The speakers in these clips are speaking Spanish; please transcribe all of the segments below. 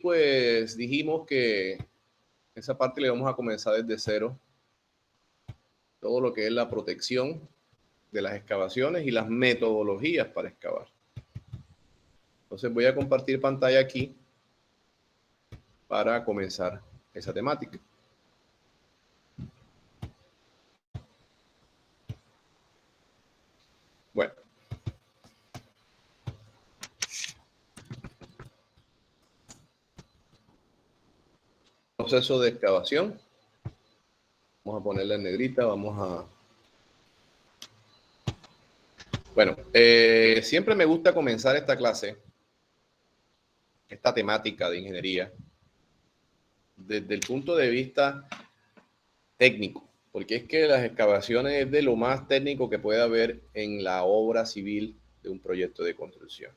pues dijimos que esa parte le vamos a comenzar desde cero. Todo lo que es la protección de las excavaciones y las metodologías para excavar. Entonces voy a compartir pantalla aquí para comenzar esa temática. Bueno. Proceso de excavación. Vamos a ponerla en negrita, vamos a... Bueno, siempre me gusta comenzar esta clase, esta temática de ingeniería, desde el punto de vista técnico, porque es que las excavaciones es de lo más técnico que puede haber en la obra civil de un proyecto de construcción.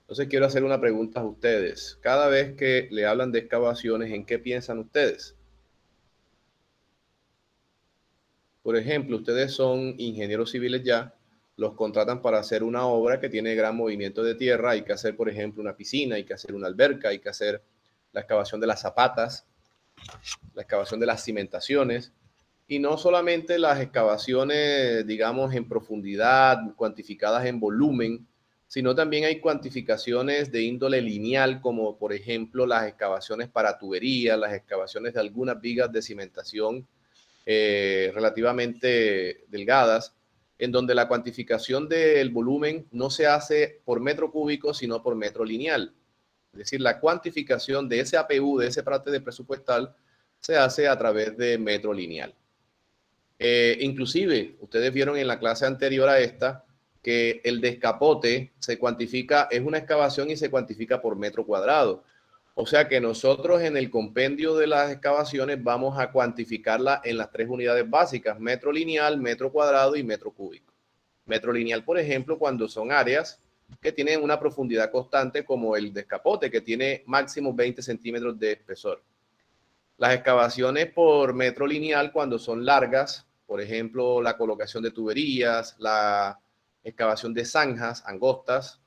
Entonces quiero hacer una pregunta a ustedes. Cada vez que le hablan de excavaciones, ¿en qué piensan ustedes? Por ejemplo, ustedes son ingenieros civiles ya, los contratan para hacer una obra que tiene gran movimiento de tierra, hay que hacer, por ejemplo, una piscina, hay que hacer una alberca, hay que hacer la excavación de las zapatas, la excavación de las cimentaciones, y no solamente las excavaciones, digamos, en profundidad, cuantificadas en volumen, sino también hay cuantificaciones de índole lineal, como por ejemplo las excavaciones para tuberías, las excavaciones de algunas vigas de cimentación relativamente delgadas, en donde la cuantificación del volumen no se hace por metro cúbico, sino por metro lineal. Es decir, la cuantificación de ese APU, de ese parte de presupuestal, se hace a través de metro lineal. Inclusive, ustedes vieron en la clase anterior a esta que el descapote se cuantifica, es una excavación y se cuantifica por metro cuadrado. O sea que nosotros en el compendio de las excavaciones vamos a cuantificarla en las 3 unidades básicas, metro lineal, metro cuadrado y metro cúbico. Metro lineal, por ejemplo, cuando son áreas que tienen una profundidad constante como el descapote, que tiene máximo 20 centímetros de espesor. Las excavaciones por metro lineal cuando son largas, por ejemplo, la colocación de tuberías, la excavación de zanjas angostas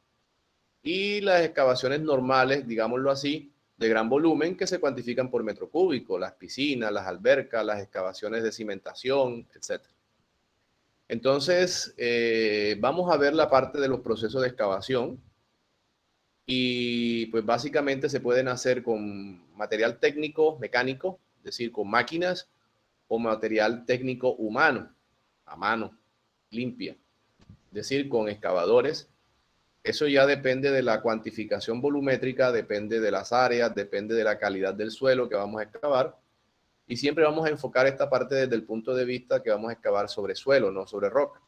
y las excavaciones normales, digámoslo así, de gran volumen que se cuantifican por metro cúbico, las piscinas, las albercas, las excavaciones de cimentación, etc. Entonces, vamos a ver la parte de los procesos de excavación y pues básicamente se pueden hacer con material técnico, mecánico, es decir, con máquinas o material técnico humano, a mano, limpia, es decir, con excavadores. Eso ya depende de la cuantificación volumétrica, depende de las áreas, depende de la calidad del suelo que vamos a excavar. Y siempre vamos a enfocar esta parte desde el punto de vista que vamos a excavar sobre suelo, no sobre roca.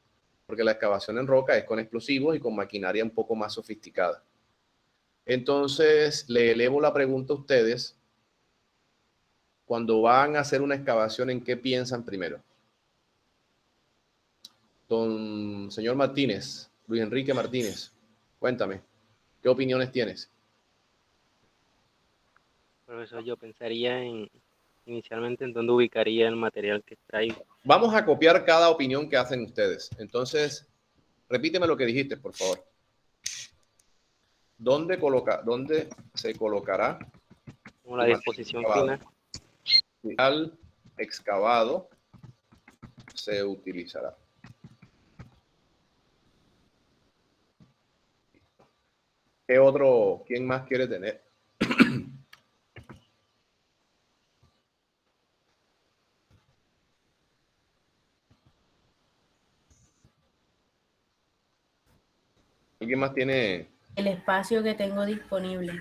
Porque la excavación en roca es con explosivos y con maquinaria un poco más sofisticada. Entonces, le elevo la pregunta a ustedes. Cuando van a hacer una excavación, ¿en qué piensan primero? Don señor Martínez, Luis Enrique Martínez, cuéntame, ¿qué opiniones tienes? Profesor, yo pensaría inicialmente en dónde ubicaría el material que extraigo. Vamos a copiar cada opinión que hacen ustedes. Entonces, repíteme lo que dijiste, por favor. ¿Dónde se colocará Como la disposición final. Al excavado se utilizará. ¿Quién más quiere tener? ¿Alguien más tiene? El espacio que tengo disponible.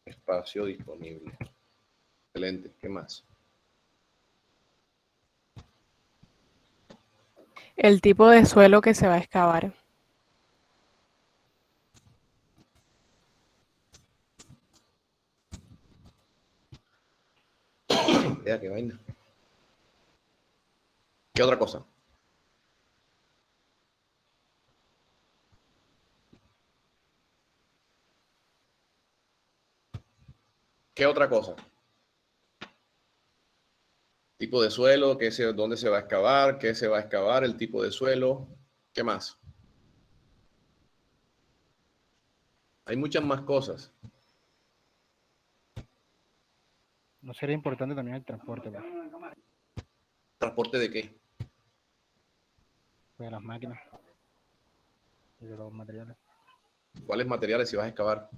Espacio disponible. Excelente. ¿Qué más? El tipo de suelo que se va a excavar. Ya, qué vaina. ¿Qué otra cosa? ¿Qué otra cosa? Tipo de suelo, dónde se va a excavar, qué se va a excavar, el tipo de suelo. ¿Qué más? Hay muchas más cosas. No sería importante también el transporte, pues, ¿Transporte de qué? de las máquinas y de los materiales. ¿Cuáles materiales si vas a excavar?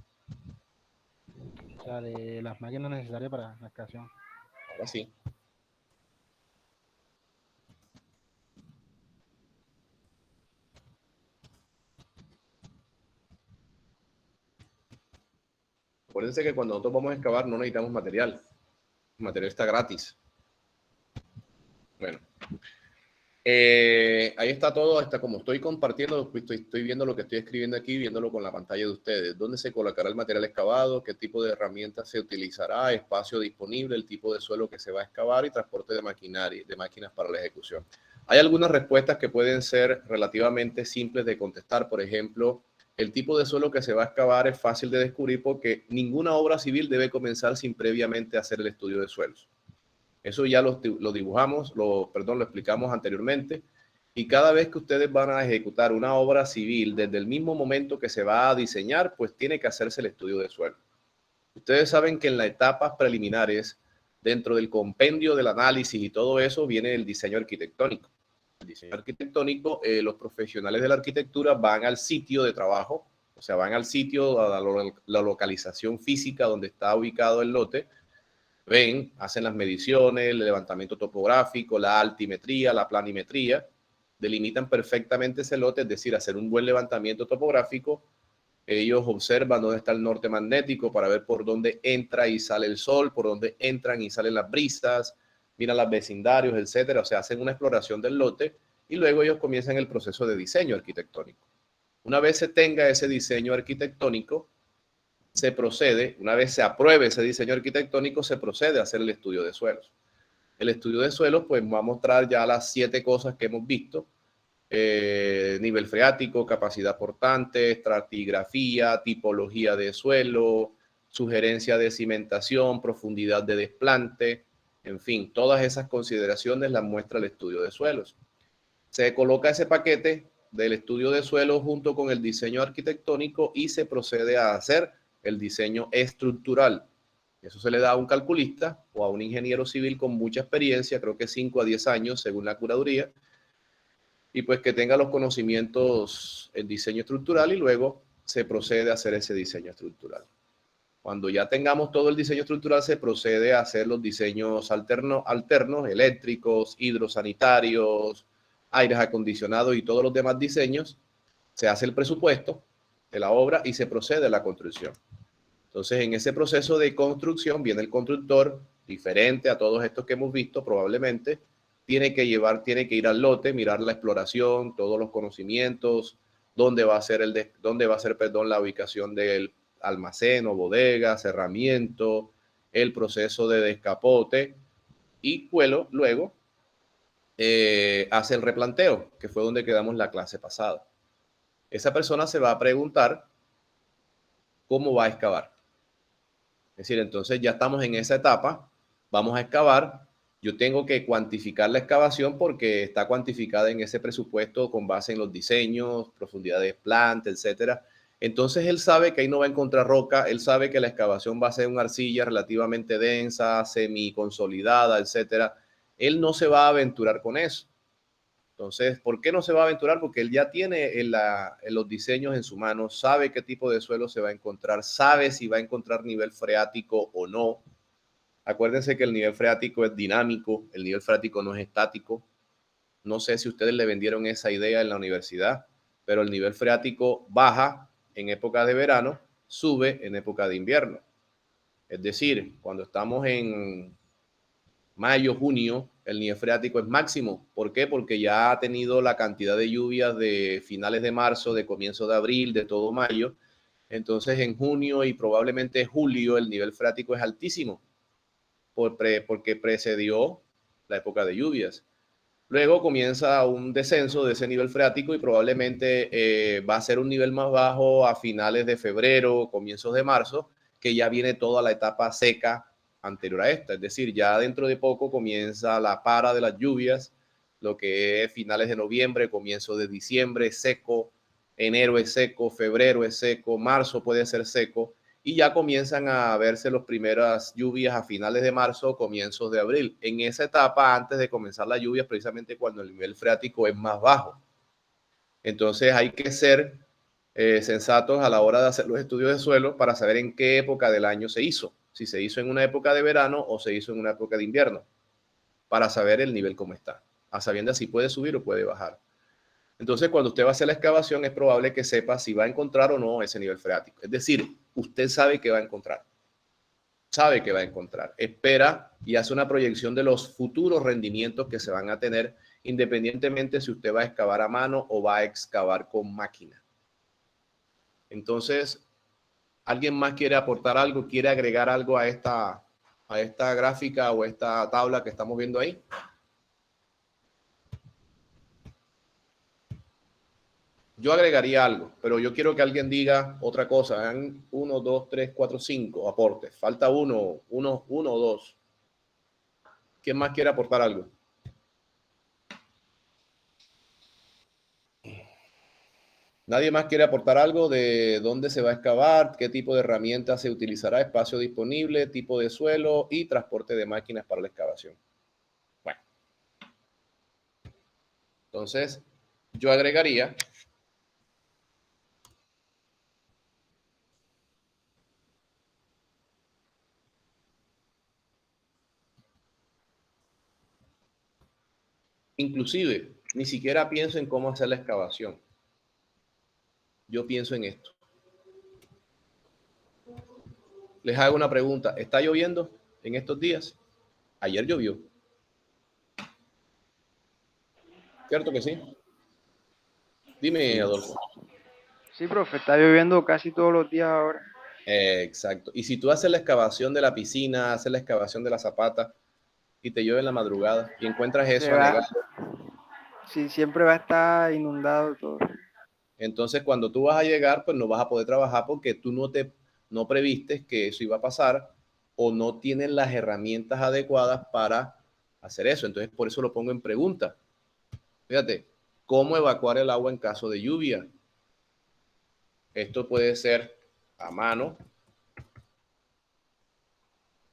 O sea, de las máquinas necesarias para la excavación. Ahora sí. Acuérdense que cuando nosotros vamos a excavar no necesitamos material. El material está gratis. Bueno. Ahí está todo, hasta como estoy compartiendo, pues, estoy viendo lo que estoy escribiendo aquí, viéndolo con la pantalla de ustedes. ¿Dónde se colocará el material excavado? ¿Qué tipo de herramientas se utilizará? Espacio disponible, el tipo de suelo que se va a excavar y transporte de maquinaria, de máquinas para la ejecución. Hay algunas respuestas que pueden ser relativamente simples de contestar. Por ejemplo, el tipo de suelo que se va a excavar es fácil de descubrir porque ninguna obra civil debe comenzar sin previamente hacer el estudio de suelos. Eso ya lo dibujamos, lo explicamos anteriormente. Y cada vez que ustedes van a ejecutar una obra civil, desde el mismo momento que se va a diseñar, pues tiene que hacerse el estudio de suelo. Ustedes saben que en las etapas preliminares, dentro del compendio del análisis y todo eso, viene el diseño arquitectónico. El diseño arquitectónico, los profesionales de la arquitectura van al sitio de trabajo, o sea, van al sitio, a la localización física donde está ubicado el lote, ven, hacen las mediciones, el levantamiento topográfico, la altimetría, la planimetría, delimitan perfectamente ese lote, es decir, hacer un buen levantamiento topográfico. Ellos observan dónde está el norte magnético para ver por dónde entra y sale el sol, por dónde entran y salen las brisas, miran los vecindarios, etcétera. O sea, hacen una exploración del lote y luego ellos comienzan el proceso de diseño arquitectónico. Una vez se tenga ese diseño arquitectónico, se procede, una vez se apruebe ese diseño arquitectónico, se procede a hacer el estudio de suelos. El estudio de suelos pues va a mostrar ya las 7 cosas que hemos visto: nivel freático, capacidad portante, estratigrafía, tipología de suelo, sugerencia de cimentación, profundidad de desplante, en fin, todas esas consideraciones las muestra el estudio de suelos. Se coloca ese paquete del estudio de suelos junto con el diseño arquitectónico y se procede a hacer el diseño estructural. Eso se le da a un calculista o a un ingeniero civil con mucha experiencia, creo que 5 a 10 años según la curaduría, y pues que tenga los conocimientos en diseño estructural y luego se procede a hacer ese diseño estructural. Cuando ya tengamos todo el diseño estructural, se procede a hacer los diseños alternos, eléctricos, hidrosanitarios, aires acondicionados y todos los demás diseños. Se hace el presupuesto de la obra y se procede a la construcción. Entonces, en ese proceso de construcción viene el constructor, diferente a todos estos que hemos visto probablemente, tiene que ir al lote, mirar la exploración, todos los conocimientos, dónde va a ser, la ubicación del almacén o bodega, cerramiento, el proceso de descapote y luego hace el replanteo, que fue donde quedamos la clase pasada. Esa persona se va a preguntar cómo va a excavar. Es decir, entonces ya estamos en esa etapa, vamos a excavar. Yo tengo que cuantificar la excavación porque está cuantificada en ese presupuesto con base en los diseños, profundidad de planta, etcétera. Entonces él sabe que ahí no va a encontrar roca, él sabe que la excavación va a ser una arcilla relativamente densa, semi-consolidada, etcétera. Él no se va a aventurar con eso. Entonces, ¿por qué no se va a aventurar? Porque él ya tiene los diseños en su mano, sabe qué tipo de suelo se va a encontrar, sabe si va a encontrar nivel freático o no. Acuérdense que el nivel freático es dinámico, el nivel freático no es estático. No sé si ustedes le vendieron esa idea en la universidad, pero el nivel freático baja en época de verano, sube en época de invierno. Es decir, cuando estamos en mayo, junio, el nivel freático es máximo. ¿Por qué? Porque ya ha tenido la cantidad de lluvias de finales de marzo, de comienzo de abril, de todo mayo. Entonces en junio y probablemente julio el nivel freático es altísimo porque precedió la época de lluvias. Luego comienza un descenso de ese nivel freático y probablemente va a ser un nivel más bajo a finales de febrero, comienzos de marzo, que ya viene toda la etapa seca anterior a esta. Es decir, ya dentro de poco comienza la para de las lluvias, lo que es finales de noviembre, comienzo de diciembre, seco, enero es seco, febrero es seco, marzo puede ser seco, y ya comienzan a verse las primeras lluvias a finales de marzo, comienzos de abril. En esa etapa, antes de comenzar la lluvia, precisamente cuando el nivel freático es más bajo. Entonces hay que ser sensatos a la hora de hacer los estudios de suelo para saber en qué época del año se hizo. Si se hizo en una época de verano o se hizo en una época de invierno, para saber el nivel cómo está, a sabiendas si puede subir o puede bajar. Entonces, cuando usted va a hacer la excavación, es probable que sepa si va a encontrar o no ese nivel freático. Es decir, usted sabe que va a encontrar. Sabe que va a encontrar. Espera y hace una proyección de los futuros rendimientos que se van a tener, independientemente si usted va a excavar a mano o va a excavar con máquina. Entonces, ¿alguien más quiere aportar algo? ¿Quiere agregar algo a esta gráfica o esta tabla que estamos viendo ahí? Yo agregaría algo, pero yo quiero que alguien diga otra cosa. Vean 1, 2, 3, 4, 5 aportes. Falta uno o dos. ¿Quién más quiere aportar algo? ¿Nadie más quiere aportar algo de dónde se va a excavar, qué tipo de herramientas se utilizará, espacio disponible, tipo de suelo y transporte de máquinas para la excavación? Bueno, entonces yo agregaría inclusive, ni siquiera pienso en cómo hacer la excavación. Yo pienso en esto. Les hago una pregunta. ¿Está lloviendo en estos días? Ayer llovió. ¿Cierto que sí? Dime, Adolfo. Sí, profe, está lloviendo casi todos los días ahora. Exacto. Y si tú haces la excavación de la piscina, haces la excavación de la zapata y te llueve en la madrugada y encuentras Se eso va, anegado, sí, siempre va a estar inundado todo. entonces cuando tú vas a llegar, pues no vas a poder trabajar porque tú no previstes que eso iba a pasar o no tienes las herramientas adecuadas para hacer eso. Entonces por eso lo pongo en pregunta. Fíjate, ¿cómo evacuar el agua en caso de lluvia? Esto puede ser a mano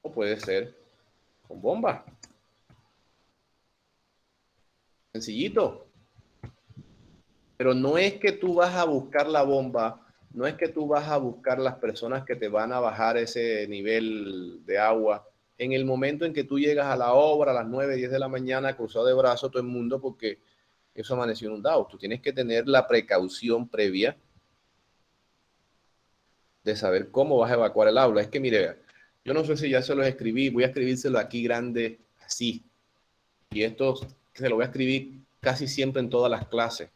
o puede ser con bomba. Sencillito. Pero no es que tú vas a buscar la bomba, no es que tú vas a buscar las personas que te van a bajar ese nivel de agua. En el momento en que tú llegas a la obra a las 9, 10 de la mañana, cruzado de brazos todo el mundo porque eso amaneció inundado. Tú tienes que tener la precaución previa de saber cómo vas a evacuar el aula. Es que mire, yo no sé si ya se los escribí, voy a escribírselo aquí grande, así. Y esto se lo voy a escribir casi siempre en todas las clases.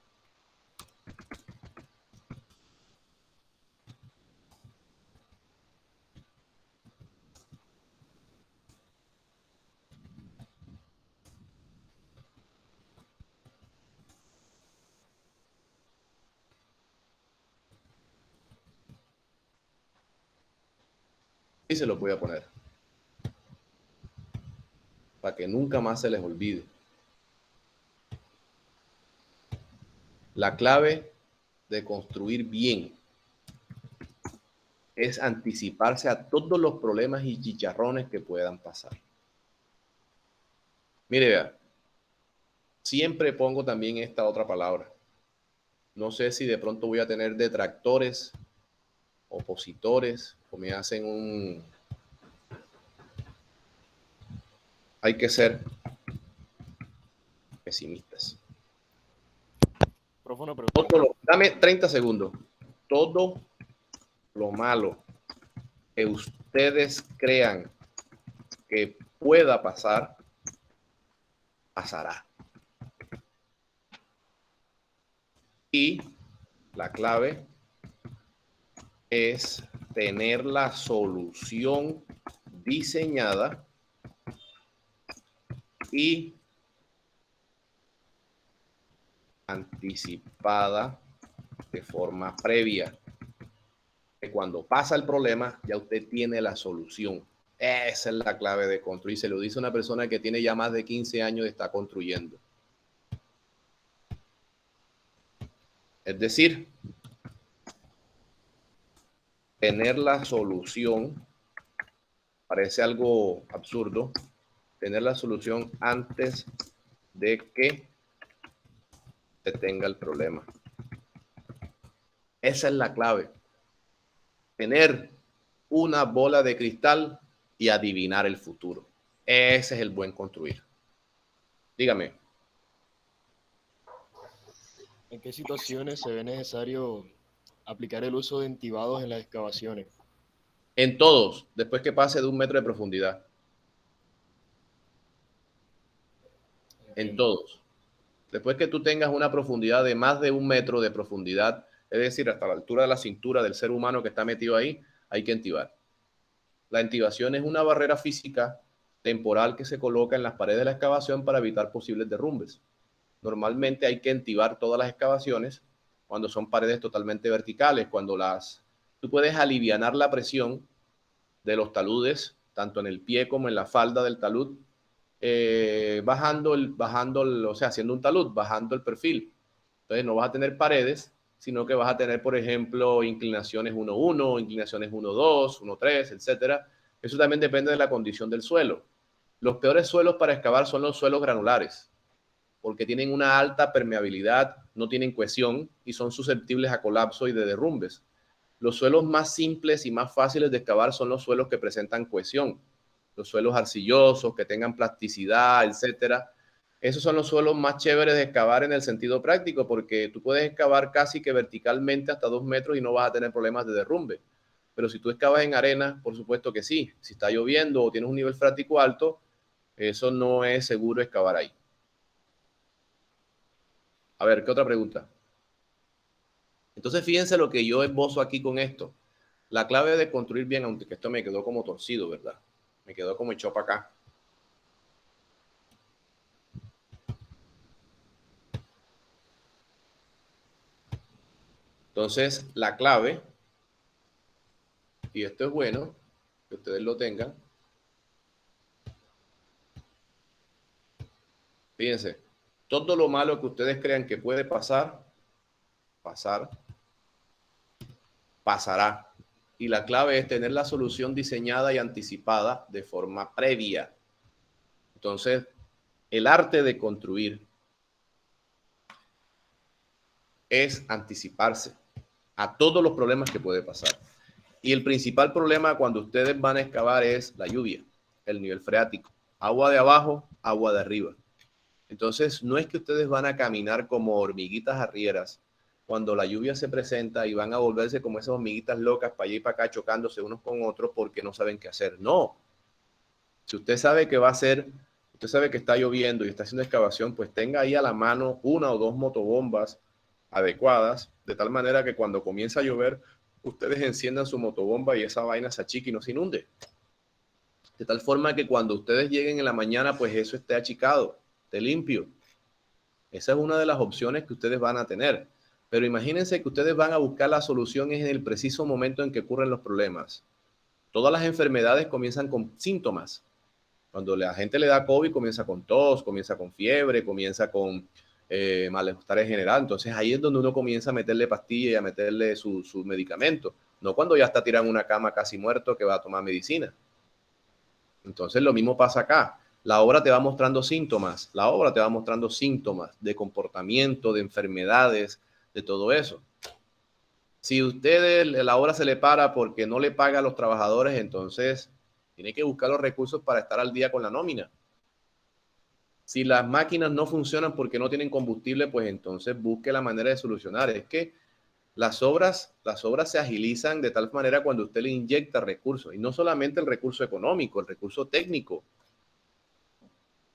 Y se los voy a poner para que nunca más se les olvide. La clave de construir bien es anticiparse a todos los problemas y chicharrones que puedan pasar. Mire, vea, siempre pongo también esta otra palabra. No sé si de pronto voy a tener detractores, opositores, o me hacen un... Hay que ser pesimistas. Dame 30 segundos. Todo lo malo que ustedes crean que pueda pasar, pasará. Y la clave es tener la solución diseñada y anticipada de forma previa. Que cuando pasa el problema, ya usted tiene la solución. Esa es la clave de construir. Se lo dice una persona que tiene ya más de 15 años de estar construyendo. Es decir, tener la solución, parece algo absurdo, tener la solución antes de que se tenga el problema. Esa es la clave. Tener una bola de cristal y adivinar el futuro. Ese es el buen construir. Dígame. ¿En qué situaciones se ve necesario aplicar el uso de entibados en las excavaciones? En todos, después que pase de 1 metro de profundidad. En todos. Después que tú tengas una profundidad de más de 1 metro de profundidad, es decir, hasta la altura de la cintura del ser humano que está metido ahí, hay que entibar. La entibación es una barrera física temporal que se coloca en las paredes de la excavación para evitar posibles derrumbes. Normalmente hay que entibar todas las excavaciones cuando son paredes totalmente verticales, cuando tú puedes alivianar la presión de los taludes, tanto en el pie como en la falda del talud, o sea, haciendo un talud, bajando el perfil. Entonces no vas a tener paredes, sino que vas a tener, por ejemplo, inclinaciones 1-1, inclinaciones 1-2, 1-3, etcétera. Eso también depende de la condición del suelo. Los peores suelos para excavar son los suelos granulares, porque tienen una alta permeabilidad, no tienen cohesión y son susceptibles a colapso y de derrumbes. Los suelos más simples y más fáciles de excavar son los suelos que presentan cohesión, los suelos arcillosos, que tengan plasticidad, etcétera. Esos son los suelos más chéveres de excavar en el sentido práctico, porque tú puedes excavar casi que verticalmente hasta 2 metros y no vas a tener problemas de derrumbe. Pero si tú excavas en arena, por supuesto que sí. Si está lloviendo o tienes un nivel frático alto, eso no es seguro excavar ahí. A ver, ¿qué otra pregunta? Entonces, fíjense lo que yo esbozo aquí con esto. La clave de construir bien, aunque esto me quedó como torcido, ¿verdad? Me quedó como echado para acá. Entonces, la clave, y esto es bueno, que ustedes lo tengan. Fíjense, todo lo malo que ustedes crean que puede pasar, pasará. Y la clave es tener la solución diseñada y anticipada de forma previa. Entonces, el arte de construir es anticiparse a todos los problemas que puede pasar. Y el principal problema cuando ustedes van a excavar es la lluvia, el nivel freático, agua de abajo, agua de arriba. Entonces, no es que ustedes van a caminar como hormiguitas arrieras cuando la lluvia se presenta y van a volverse como esas hormiguitas locas para allá y para acá chocándose unos con otros porque no saben qué hacer. No. Si usted sabe que va a ser, usted sabe que está lloviendo y está haciendo excavación, pues tenga ahí a la mano 1 o 2 motobombas adecuadas, de tal manera que cuando comienza a llover, ustedes enciendan su motobomba y esa vaina se achique y no se inunde. De tal forma que cuando ustedes lleguen en la mañana, pues eso esté achicado, esté limpio. Esa es una de las opciones que ustedes van a tener. Pero imagínense que ustedes van a buscar la solución en el preciso momento en que ocurren los problemas. Todas las enfermedades comienzan con síntomas. Cuando la gente le da COVID, comienza con tos, comienza con fiebre, comienza con malestar en general. Entonces ahí es donde uno comienza a meterle pastillas y a meterle su medicamento. No cuando ya está tirado en una cama casi muerto que va a tomar medicina. Entonces lo mismo pasa acá. La obra te va mostrando síntomas. La obra te va mostrando síntomas de comportamiento, de enfermedades, de todo eso. Si usted la obra se le para porque no le paga a los trabajadores, entonces tiene que buscar los recursos para estar al día con la nómina. Si las máquinas no funcionan porque no tienen combustible, pues entonces busque la manera de solucionar. Es que las obras se agilizan de tal manera cuando usted le inyecta recursos, y no solamente el recurso económico, el recurso técnico.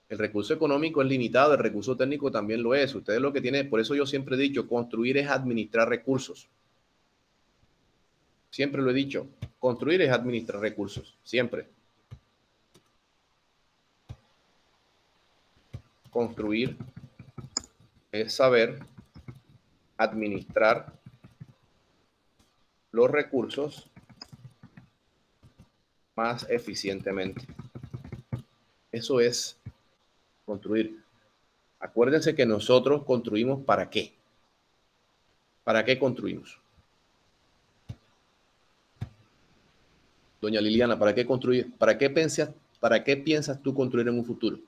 El recurso económico es limitado, el recurso técnico también lo es. Ustedes lo que tienen, por eso yo siempre he dicho, construir es administrar recursos. Siempre lo he dicho, construir es administrar recursos, siempre. Construir es saber administrar los recursos más eficientemente. Eso es construir. Acuérdense que nosotros construimos ¿para qué? ¿Para qué construimos? Doña Liliana, para qué piensas tú construir en un futuro?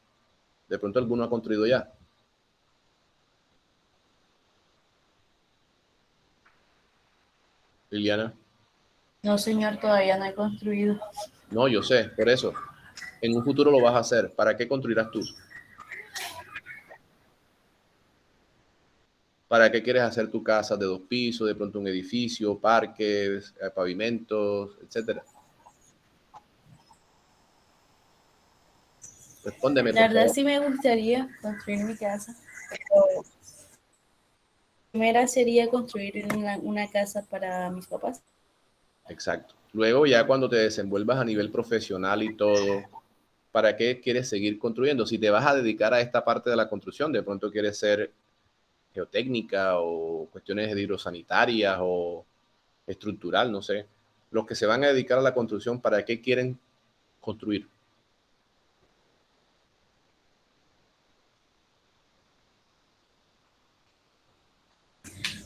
De pronto alguno ha construido ya. Liliana, No, señor, todavía no he construido. no, yo sé, por eso. En un futuro lo vas a hacer. ¿Para qué construirás tú? ¿Para qué quieres hacer tu casa de 2 pisos, de pronto un edificio, parques, pavimentos, etcétera? Respóndeme, La por verdad favor. sí me gustaría construir mi casa. Pero primera sería construir una casa para mis papás. Exacto. Luego ya cuando te desenvuelvas a nivel profesional y todo, ¿para qué quieres seguir construyendo? Si te vas a dedicar a esta parte de la construcción, de pronto quieres ser geotécnica o cuestiones hidrosanitarias o estructural, no sé. Los que se van a dedicar a la construcción, ¿para qué quieren construir?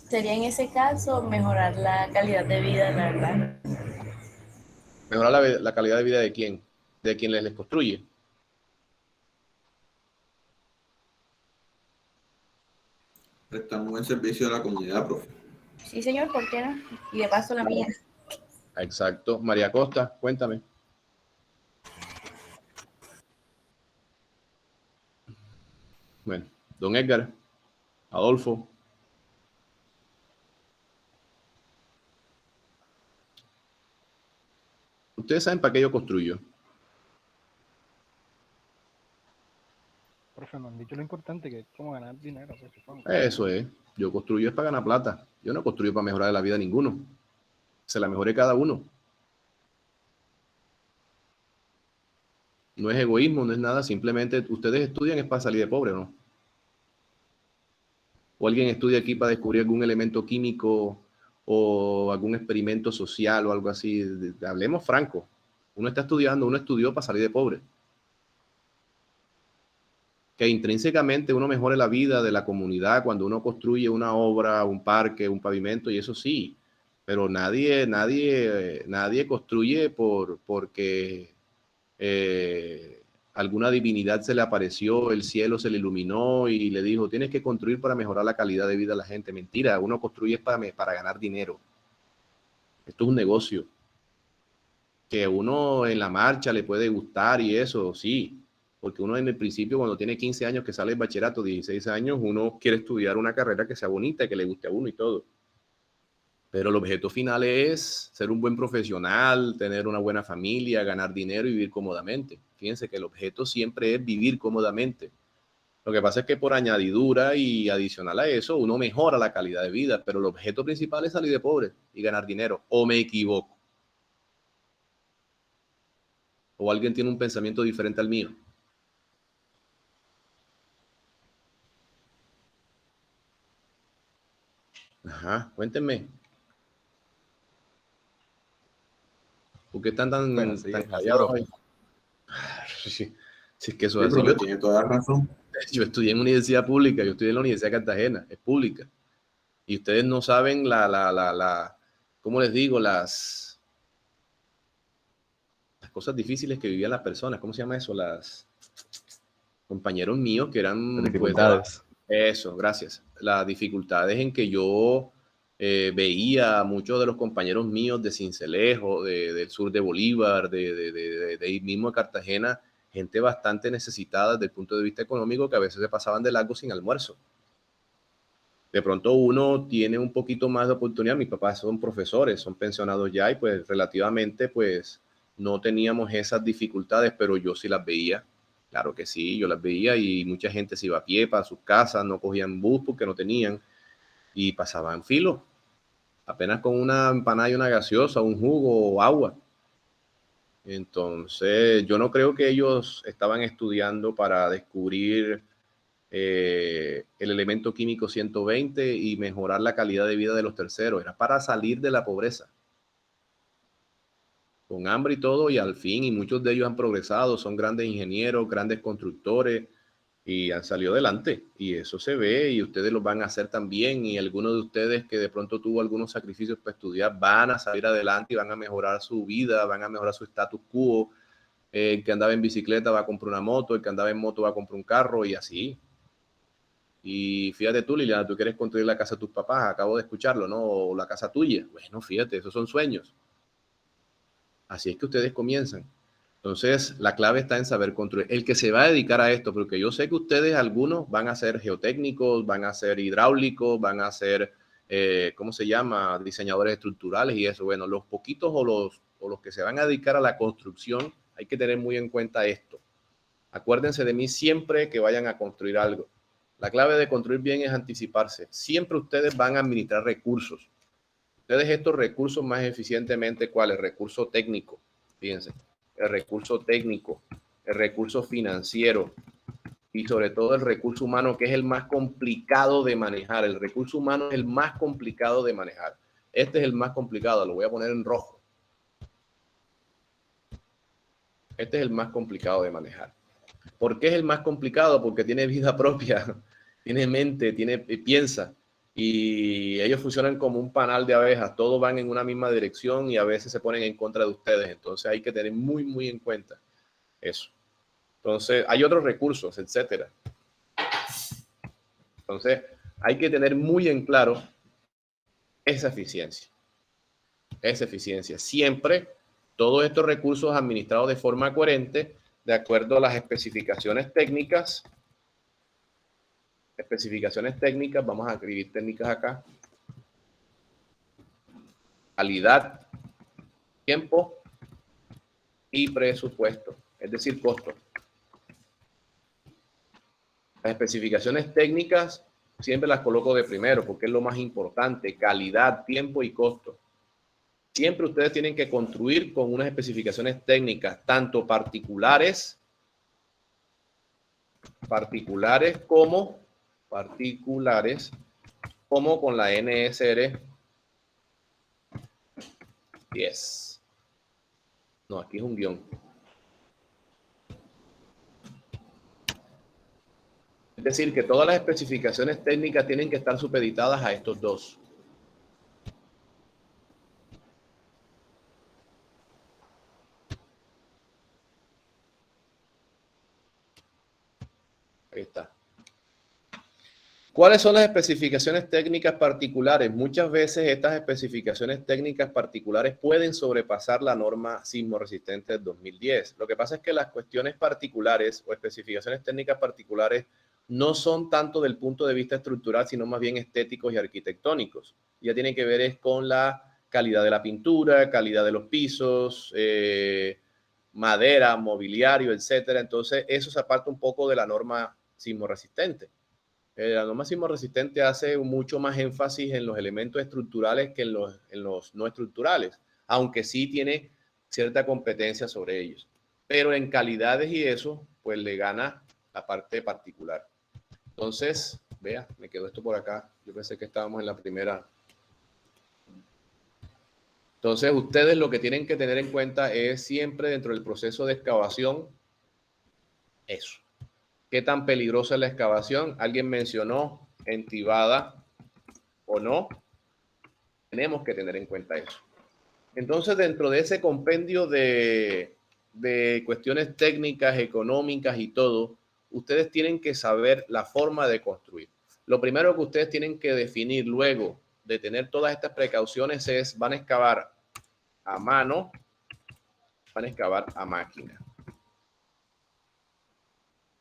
Sería en ese caso mejorar la calidad de vida, la verdad. Mejorar la calidad de vida de quién, de quien les construye. Prestando un buen servicio a la comunidad, profe. Sí, señor, ¿por qué no? Y de paso la mía. Exacto. María Costa, cuéntame. Bueno, don Edgar, Adolfo. Ustedes saben para qué yo construyo. Profe, me han dicho lo importante que es como ganar dinero, pues, supongo. Eso es. Yo construyo es para ganar plata. Yo no construyo para mejorar la vida de ninguno. Se la mejore cada uno. No es egoísmo, no es nada. Simplemente ustedes estudian es para salir de pobre, ¿no? O alguien estudia aquí para descubrir algún elemento químico o algún experimento social o algo así. Hablemos franco. Uno está estudiando, uno estudió para salir de pobre. Que intrínsecamente uno mejore la vida de la comunidad cuando uno construye una obra, un parque, un pavimento, y eso sí, pero nadie construye porque alguna divinidad se le apareció, el cielo se le iluminó y le dijo, tienes que construir para mejorar la calidad de vida de la gente. Mentira, uno construye para ganar dinero. Esto es un negocio que uno en la marcha le puede gustar y eso, sí, porque uno en el principio cuando tiene 15 años que sale del bachillerato, 16 años, uno quiere estudiar una carrera que sea bonita, que le guste a uno y todo. Pero el objeto final es ser un buen profesional, tener una buena familia, ganar dinero y vivir cómodamente. Fíjense que el objeto siempre es vivir cómodamente. Lo que pasa es que por añadidura y adicional a eso, uno mejora la calidad de vida, pero el objeto principal es salir de pobre y ganar dinero. ¿O me equivoco? ¿O alguien tiene un pensamiento diferente al mío? Ajá, cuéntenme. ¿Por qué están Bueno, tan, sí, tan es así, callados profe. hoy? Sí, sí, es que eso Sí, es así. Yo, profe, tiene toda la razón. yo estudié en universidad pública, yo estudié en la Universidad de Cartagena, es pública. Y ustedes no saben ¿cómo les digo? Las cosas difíciles que vivían las personas. ¿Cómo se llama eso? Las compañeros míos que Las eran, pues, dificultades. eso, gracias. Las dificultades en que yo veía a muchos de los compañeros míos de Sincelejo, del sur de Bolívar, de ahí mismo de Cartagena, gente bastante necesitada desde el punto de vista económico que a veces se pasaban de largo sin almuerzo. De pronto uno tiene un poquito más de oportunidad. Mis papás son profesores, son pensionados ya y pues relativamente pues no teníamos esas dificultades, pero yo sí las veía. Claro que sí, yo las veía y mucha gente se iba a pie para sus casas, no cogían bus porque no tenían y pasaban filo, apenas con una empanada y una gaseosa, un jugo o agua. Entonces, yo no creo que ellos estaban estudiando para descubrir el elemento químico 120 y mejorar la calidad de vida de los terceros. Era para salir de la pobreza, con hambre y todo, y al fin, y muchos de ellos han progresado, son grandes ingenieros, grandes constructores, y han salido adelante, y eso se ve, y ustedes lo van a hacer también, y algunos de ustedes que de pronto tuvo algunos sacrificios para estudiar van a salir adelante y van a mejorar su vida, van a mejorar su status quo. El que andaba en bicicleta va a comprar una moto, el que andaba en moto va a comprar un carro, y así. Y fíjate tú, Liliana, tú quieres construir la casa de tus papás, acabo de escucharlo, ¿no? O la casa tuya. Bueno, fíjate, esos son sueños. Así es que ustedes comienzan. Entonces, la clave está en saber construir. El que se va a dedicar a esto, porque yo sé que ustedes, algunos, van a ser geotécnicos, van a ser hidráulicos, van a ser, ¿cómo se llama? Diseñadores estructurales y eso. Bueno, los poquitos o los que se van a dedicar a la construcción, hay que tener muy en cuenta esto. Acuérdense de mí siempre que vayan a construir algo. La clave de construir bien es anticiparse. Siempre ustedes van a administrar recursos. Ustedes estos recursos más eficientemente, ¿cuál? El recurso técnico, fíjense, el recurso técnico, el recurso financiero y sobre todo el recurso humano, que es el más complicado de manejar. El recurso humano es el más complicado de manejar. Este es el más complicado, lo voy a poner en rojo. Este es el más complicado de manejar. ¿Por qué es el más complicado? Porque tiene vida propia, tiene mente, piensa. Y ellos funcionan como un panal de abejas, todos van en una misma dirección y a veces se ponen en contra de ustedes. Entonces hay que tener muy, muy en cuenta eso. Entonces hay otros recursos, etcétera. Entonces hay que tener muy en claro esa eficiencia. Esa eficiencia. Siempre todos estos recursos administrados de forma coherente, de acuerdo a las especificaciones técnicas. Especificaciones técnicas, vamos a escribir técnicas acá. Calidad, tiempo y presupuesto, es decir, costo. Las especificaciones técnicas siempre las coloco de primero porque es lo más importante, calidad, tiempo y costo. Siempre ustedes tienen que construir con unas especificaciones técnicas, tanto particulares como con la NSR 10. No, aquí es un guión. Es decir, que todas las especificaciones técnicas tienen que estar supeditadas a estos dos. Ahí está. ¿Cuáles son las especificaciones técnicas particulares? Muchas veces estas especificaciones técnicas particulares pueden sobrepasar la norma sismo resistente del 2010. Lo que pasa es que las cuestiones particulares o especificaciones técnicas particulares no son tanto del punto de vista estructural, sino más bien estéticos y arquitectónicos. Ya tienen que ver es con la calidad de la pintura, calidad de los pisos, madera, mobiliario, etcétera. Entonces, eso se aparta un poco de la norma sismo resistente. La norma sismo resistente hace mucho más énfasis en los elementos estructurales que en los no estructurales, aunque sí tiene cierta competencia sobre ellos. Pero en calidades y eso, pues le gana la parte particular. Entonces, vea, me quedó esto por acá. Yo pensé que estábamos en la primera. Entonces, ustedes lo que tienen que tener en cuenta es siempre dentro del proceso de excavación, eso. ¿Qué tan peligrosa es la excavación? Alguien mencionó entibada o no. Tenemos que tener en cuenta eso. Entonces, dentro de ese compendio de cuestiones técnicas, económicas y todo, ustedes tienen que saber la forma de construir. Lo primero que ustedes tienen que definir luego de tener todas estas precauciones es, van a excavar a mano, van a excavar a máquina.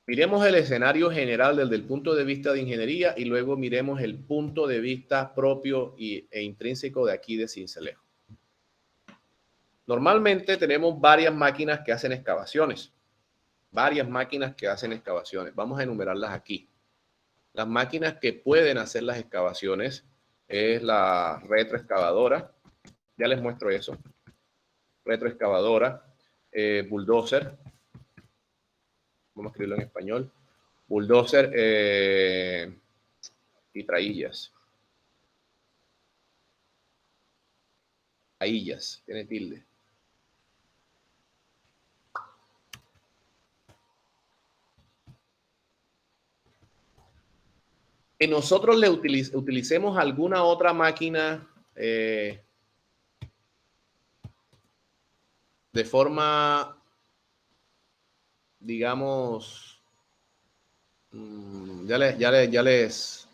Miremos el escenario general desde el punto de vista de ingeniería y luego miremos el punto de vista propio e intrínseco de aquí de Sincelejo. Normalmente tenemos varias máquinas que hacen excavaciones. Vamos a enumerarlas aquí. Las máquinas que pueden hacer las excavaciones es la retroexcavadora. Ya les muestro eso. Retroexcavadora, bulldozer. Vamos a escribirlo en español. Bulldozer y traillas. Traillas, tiene tilde. Que nosotros utilicemos alguna otra máquina de forma, digamos, ya les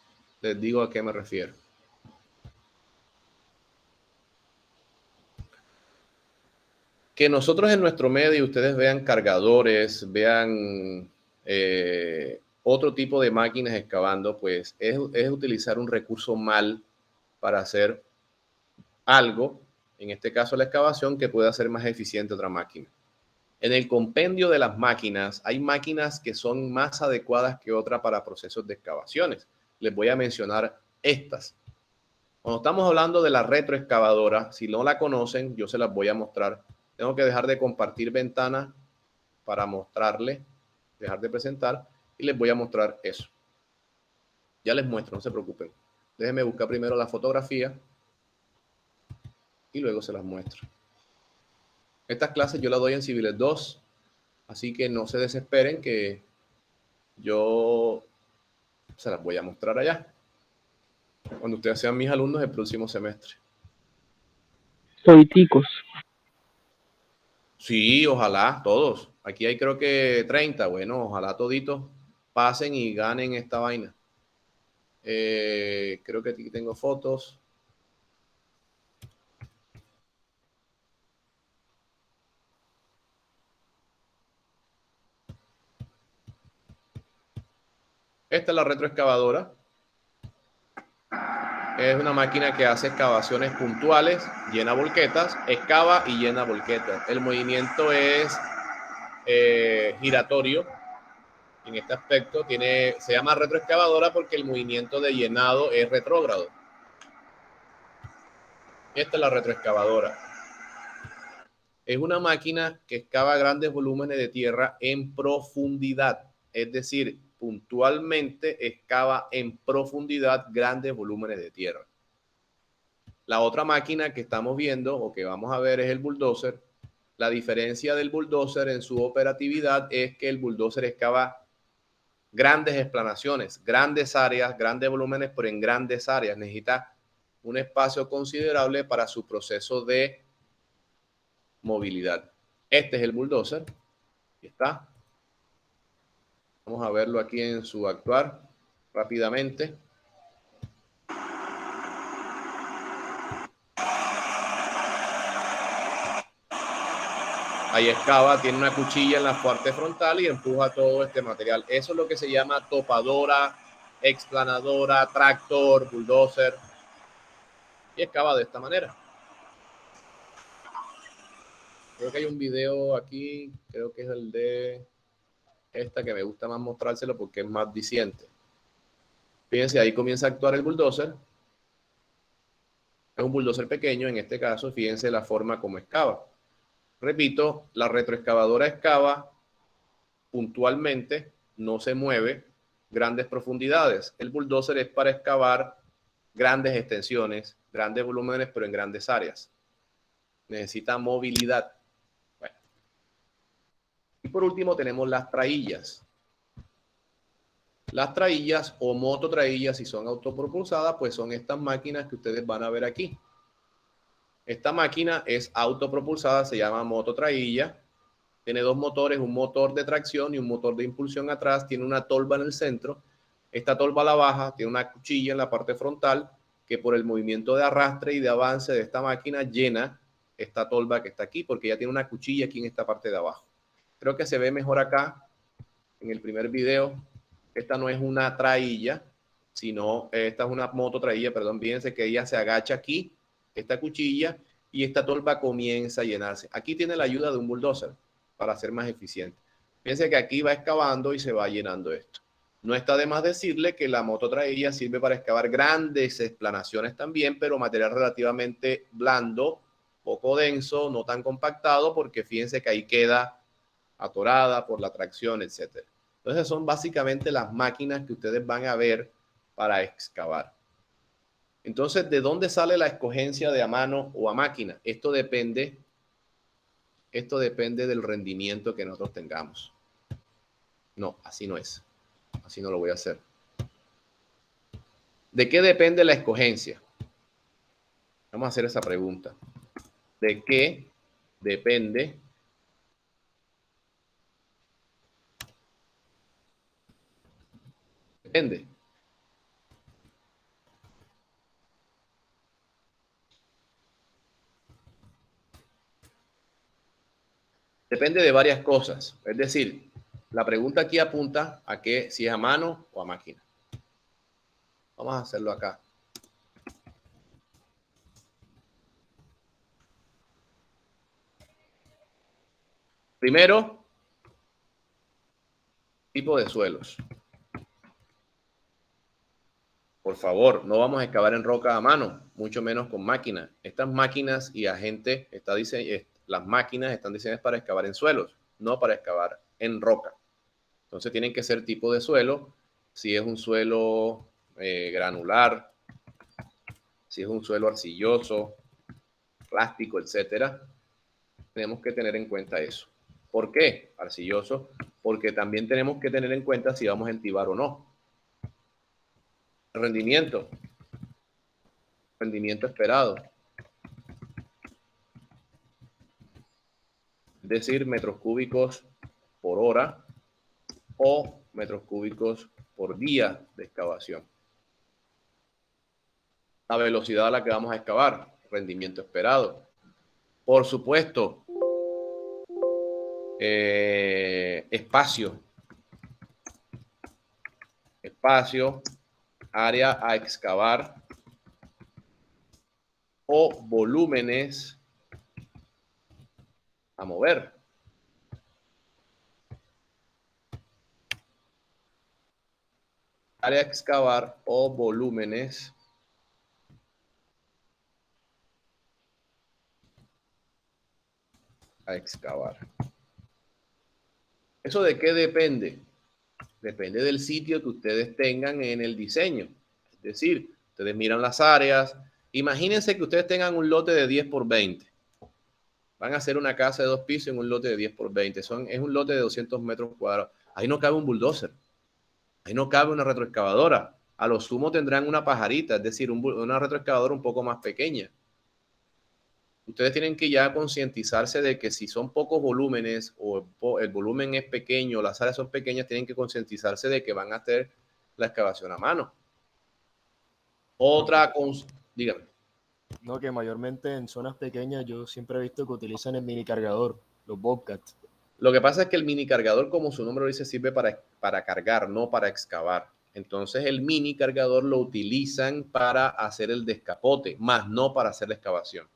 digo a qué me refiero. Que nosotros en nuestro medio ustedes vean cargadores, vean otro tipo de máquinas excavando, pues es utilizar un recurso mal para hacer algo, en este caso la excavación, que pueda hacer más eficiente otra máquina. En el compendio de las máquinas, hay máquinas que son más adecuadas que otras para procesos de excavaciones. Les voy a mencionar estas. Cuando estamos hablando de la retroexcavadora, si no la conocen, yo se las voy a mostrar. Tengo que dejar de compartir ventana para mostrarles, dejar de presentar, y les voy a mostrar eso. Ya les muestro, no se preocupen. Déjenme buscar primero la fotografía y luego se las muestro. Estas clases yo las doy en Civiles 2, así que no se desesperen que yo se las voy a mostrar allá, cuando ustedes sean mis alumnos el próximo semestre. Soy ticos. Sí, ojalá, todos. Aquí hay creo que 30. Bueno, ojalá toditos pasen y ganen esta vaina. Creo que aquí tengo fotos. Esta es la retroexcavadora. Es una máquina que hace excavaciones puntuales, llena volquetas, excava y llena volquetas. El movimiento es giratorio. En este aspecto se llama retroexcavadora porque el movimiento de llenado es retrógrado. Esta es la retroexcavadora. Es una máquina que excava grandes volúmenes de tierra en profundidad, es decir, puntualmente excava en profundidad grandes volúmenes de tierra. La otra máquina que estamos viendo o que vamos a ver es el bulldozer. La diferencia del bulldozer en su operatividad es que el bulldozer excava grandes explanaciones, grandes áreas, grandes volúmenes, pero en grandes áreas. Necesita un espacio considerable para su proceso de movilidad. Este es el bulldozer. Aquí está. Vamos a verlo aquí en su actuar rápidamente. Ahí excava, tiene una cuchilla en la parte frontal y empuja todo este material. Eso es lo que se llama topadora, explanadora, tractor, bulldozer. Y excava de esta manera. Creo que hay un video aquí, creo que es el de esta, que me gusta más mostrárselo porque es más diciente. Fíjense, ahí comienza a actuar el bulldozer. Es un bulldozer pequeño en este caso. Fíjense la forma como excava. Repito, la retroexcavadora excava puntualmente, no se mueve grandes profundidades. El bulldozer es para excavar grandes extensiones, grandes volúmenes, pero en grandes áreas. Necesita movilidad. Bueno. Y por último tenemos las traillas. Las traillas o mototraillas, si son autopropulsadas, pues son estas máquinas que ustedes van a ver aquí. Esta máquina es autopropulsada, se llama mototrailla. Tiene dos motores, un motor de tracción y un motor de impulsión atrás. Tiene una tolva en el centro. Esta tolva la baja, tiene una cuchilla en la parte frontal que por el movimiento de arrastre y de avance de esta máquina llena esta tolva que está aquí, porque ya tiene una cuchilla aquí en esta parte de abajo. Creo que se ve mejor acá en el primer video. Esta no es una trailla, sino esta es una mototrailla, perdón. Fíjense que ella se agacha aquí, esta cuchilla, y esta tolva comienza a llenarse. Aquí tiene la ayuda de un bulldozer para ser más eficiente. Fíjense que aquí va excavando y se va llenando esto. No está de más decirle que la mototrailla sirve para excavar grandes explanaciones también, pero material relativamente blando, poco denso, no tan compactado, porque fíjense que ahí queda atorada por la tracción, etc. Entonces son básicamente las máquinas que ustedes van a ver para excavar. Entonces, ¿de dónde sale la escogencia de a mano o a máquina? Esto depende del rendimiento que nosotros tengamos. No, así no es. Así no lo voy a hacer. ¿De qué depende la escogencia? Vamos a hacer esa pregunta. ¿De qué depende Depende. Depende de varias cosas. Es decir, la pregunta aquí apunta a que si es a mano o a máquina. Vamos a hacerlo acá. Primero, tipo de suelos. Por favor, no vamos a excavar en roca a mano, mucho menos con máquinas. Estas máquinas y agente, las máquinas están diseñadas para excavar en suelos, no para excavar en roca. Entonces tienen que ser tipo de suelo, si es un suelo granular, si es un suelo arcilloso, plástico, etcétera. Tenemos que tener en cuenta eso. ¿Por qué arcilloso? Porque también tenemos que tener en cuenta si vamos a entibar o no. Rendimiento esperado. Es decir, metros cúbicos por hora o metros cúbicos por día de excavación. La velocidad a la que vamos a excavar, rendimiento esperado. Por supuesto, espacio, área a excavar o volúmenes a mover. Área a excavar o volúmenes a excavar. ¿Eso de qué depende? Depende del sitio que ustedes tengan en el diseño. Es decir, ustedes miran las áreas. Imagínense que ustedes tengan un lote de 10 por 20. Van a hacer una casa de 2 pisos en un lote de 10 por 20. Es un lote de 200 metros cuadrados. Ahí no cabe un bulldozer. Ahí no cabe una retroexcavadora. A lo sumo tendrán una pajarita, es decir, una retroexcavadora un poco más pequeña. Ustedes tienen que ya concientizarse de que si son pocos volúmenes o el volumen es pequeño, las áreas son pequeñas, tienen que concientizarse de que van a hacer la excavación a mano. Dígame. No, que mayormente en zonas pequeñas yo siempre he visto que utilizan el mini cargador, los Bobcats. Lo que pasa es que el mini cargador, como su nombre lo dice, sirve para cargar, no para excavar. Entonces el mini cargador lo utilizan para hacer el descapote, más no para hacer la excavación.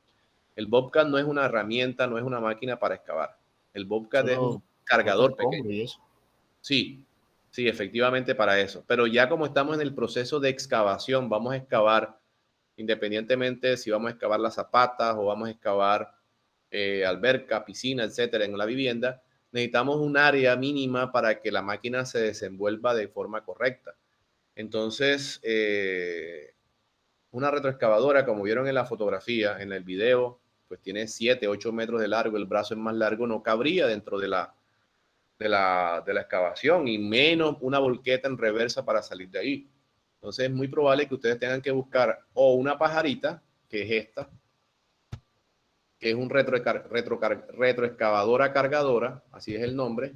El Bobcat no es una herramienta, no es una máquina para excavar. El Bobcat es un cargador pequeño. Sí, efectivamente para eso. Pero ya como estamos en el proceso de excavación, vamos a excavar, independientemente si vamos a excavar las zapatas o vamos a excavar alberca, piscina, etcétera, en la vivienda, necesitamos un área mínima para que la máquina se desenvuelva de forma correcta. Entonces, una retroexcavadora, como vieron en la fotografía, en el video, pues tiene 7, 8 metros de largo, el brazo es más largo, no cabría dentro de la excavación y menos una volqueta en reversa para salir de ahí. Entonces es muy probable que ustedes tengan que buscar o una pajarita, que es esta, que es un retroexcavadora cargadora, así es el nombre.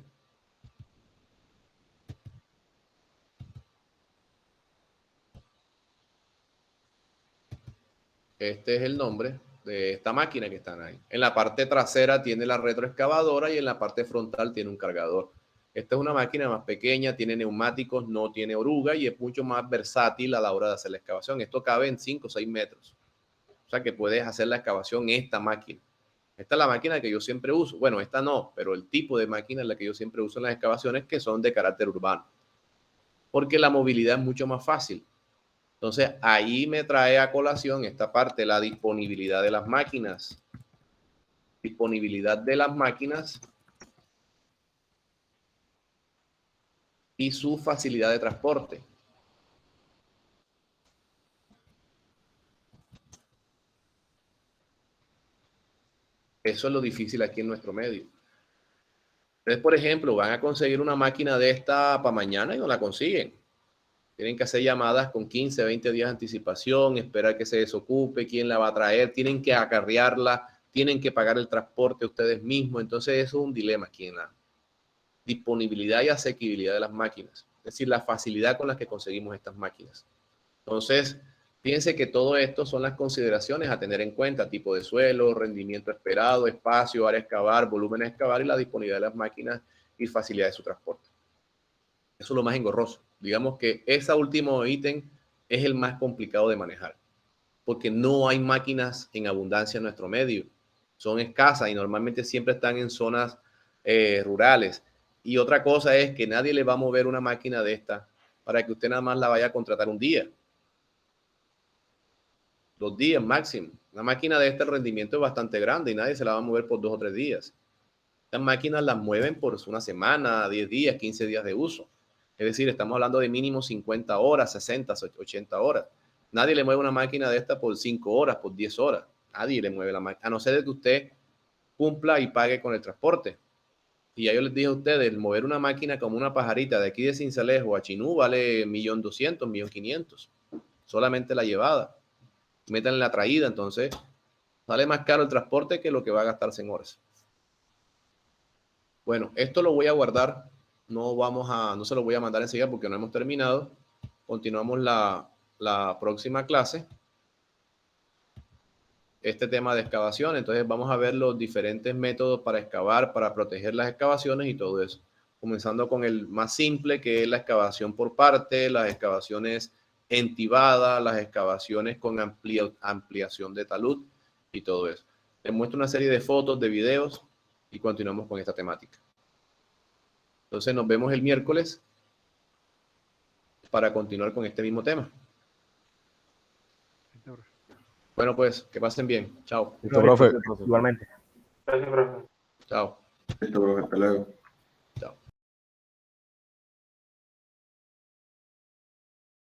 Este es el nombre de esta máquina que están ahí. En la parte trasera tiene la retroexcavadora y en la parte frontal tiene un cargador. Esta es una máquina más pequeña, tiene neumáticos, no tiene oruga y es mucho más versátil a la hora de hacer la excavación. Esto cabe en 5 o 6 metros. O sea que puedes hacer la excavación en esta máquina. Esta es la máquina que yo siempre uso. Bueno, esta no, pero el tipo de máquina es la que yo siempre uso en las excavaciones que son de carácter urbano. Porque la movilidad es mucho más fácil. Entonces, ahí me trae a colación esta parte, la disponibilidad de las máquinas. Disponibilidad de las máquinas y su facilidad de transporte. Eso es lo difícil aquí en nuestro medio. Ustedes, por ejemplo, van a conseguir una máquina de esta para mañana y no la consiguen. Tienen que hacer llamadas con 15, 20 días de anticipación, esperar que se desocupe, quién la va a traer, tienen que acarrearla, tienen que pagar el transporte ustedes mismos. Entonces eso es un dilema aquí en la disponibilidad y asequibilidad de las máquinas. Es decir, la facilidad con la que conseguimos estas máquinas. Entonces, fíjense que todo esto son las consideraciones a tener en cuenta: tipo de suelo, rendimiento esperado, espacio, área a excavar, volumen a excavar y la disponibilidad de las máquinas y facilidad de su transporte. Eso es lo más engorroso. Digamos que ese último ítem es el más complicado de manejar, porque no hay máquinas en abundancia en nuestro medio. Son escasas y normalmente siempre están en zonas rurales. Y otra cosa es que nadie le va a mover una máquina de esta para que usted nada más la vaya a contratar un día, 2 días máximo. Una máquina de este rendimiento es bastante grande y nadie se la va a mover por 2 o 3 días. Estas máquinas las mueven por una semana, 10 días, 15 días de uso. Es decir, estamos hablando de mínimo 50 horas, 60, 80 horas. Nadie le mueve una máquina de esta por 5 horas, por 10 horas. Nadie le mueve la máquina, a no ser de que usted cumpla y pague con el transporte. Y ya yo les dije a ustedes, mover una máquina como una pajarita de aquí de Sincelejo a Chinú vale 1.200.000, 1.500.000. Solamente la llevada. Métanle la traída, entonces sale más caro el transporte que lo que va a gastarse en horas. Bueno, esto lo voy a guardar. No se lo voy a mandar enseguida porque no hemos terminado. Continuamos la próxima clase. Este tema de excavación. Entonces vamos a ver los diferentes métodos para excavar, para proteger las excavaciones y todo eso. Comenzando con el más simple, que es la excavación por parte, las excavaciones entibada, las excavaciones con ampliación de talud y todo eso. Les muestro una serie de fotos, de videos y continuamos con esta temática. Entonces nos vemos el miércoles para continuar con este mismo tema. Bueno, pues que pasen bien. Chao. Listo, profe. Igualmente. Gracias, profe. Chao. Listo, profe, hasta luego.